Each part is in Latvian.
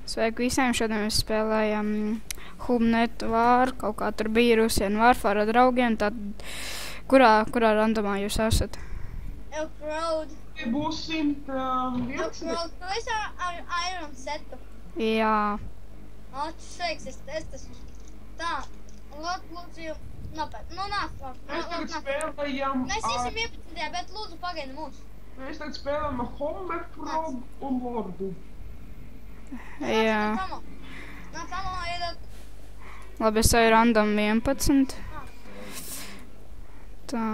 Sveiki visiem, šodien mēs spēlējam Hubnet War, kaut kā tur bija Rusian Warfare ar draugiem, tad kurā randomā jūs esat? Elk Road. Būs 101. Elk Road, tu esi ar Iron setu. Jā. O, tu sveiks, es esmu. Tā, lūdzu jūs, nopēt. Nu, nāc. Mēs tagad spēlējam Mēs iesim 11. bet lūdzu pagaidi mūs. Mēs tagad spēlējam ar Hubnet War un Lordu. Jā. Nāc, amo, iedot. Labi, es eju random 11. Tā.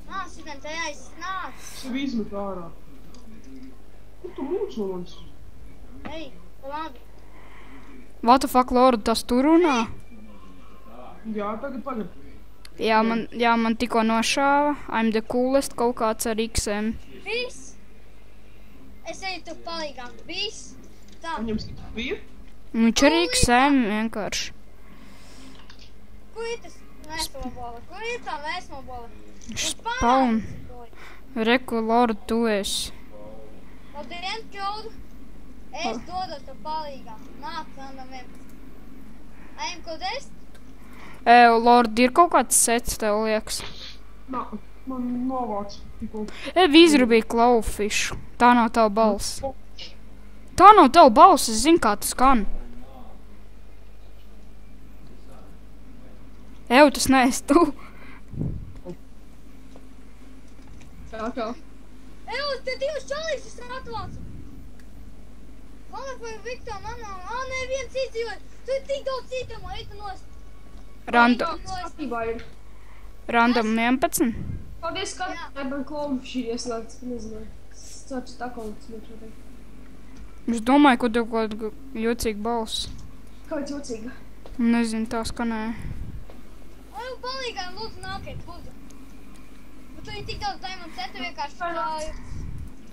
Nāc, šitien te nāc. Sevi izmet ārā. Kur tu mūc no manis? Ej, labi. What the fuck, Lord, tas tu runā? Jā, tagad pagad. Jā, man tikko nošāva. I'm the coolest kaut kāds ar XM. Viss. Es eju tu palīgā. Viss. Tā. Paņems bija? Viņš ir XM vienkārši. Kur ir tas vēsmobola? Kur ir tā vēsmobola? Spawn. Reku, Lord, tu esi. Labdien, Kjoldu. Es dodos tu palīgā. Nāc, random 11. Ejam, ko dest? Lord, ir kaut kāds sets, tev liekas. Nā, man novāc tikko. Vīzru bija Clawfish. Tā nav tava balss. Tā nav tava balss, es zinu, kā tas skan. Tas neesi tu. Čau. Te divas čalīs, es atlācu. Labi, vai Viktor, manā, nē, viens izdzīvot. Tu ir tik daudz citamo, ej tu nost. Random 11. Paldies, ka nebam Clawfish ir ieslēgts, nezinu. Sāc tā kaut kas. Es domāju, ka tev kaut jocīga balss. Kāpēc jocīga? Nezinu, tā skanēja. Oj, palīgā, lūdzu, nākiet, lūdzu. Bet tu ir tik daudz diamond setu vienkārši kāju.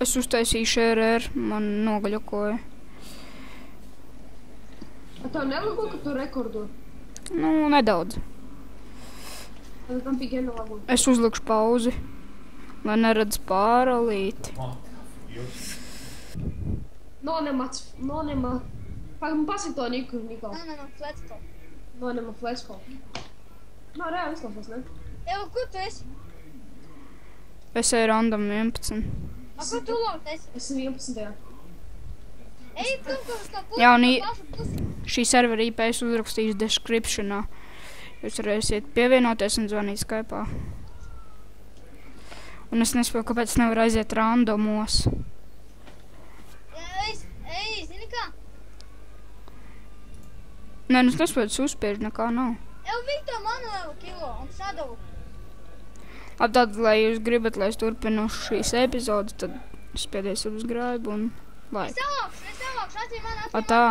Es uztaisīju šērēr, man nogaļokoja. Tev nelago, ka tu rekordo? Nu, nedaudz. Tad tam tikai nelago. Es uzlikšu pauzi, lai neredz pāralīti. Nonema. Pasaka to Niko. Nonema fletsko. Nonema fletsko. Nav reāli izklausās, ne? Evo, kur tu esi? Es eju random 11. Kur tu lūgt esi? Esmu 11. Ej, tu uz to pusi. Jā, un šī servera IP es uzrakstīšu descriptionā. Jūs varēsiet pievienoties un zvanīt Skype'ā. Un es nespēju, kāpēc nevar aiziet randomos. Ej, zini kā? Nē, es nespēju uzspiežu, nekā nav. Evo, Viktor Manuelu kilo un sadavu. Tad, lai jūs gribat, lai es turpinu šīs epizodes, tad spiediet subscribe un like. Es savākšu, atcīm man. Tā.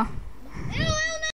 Evo,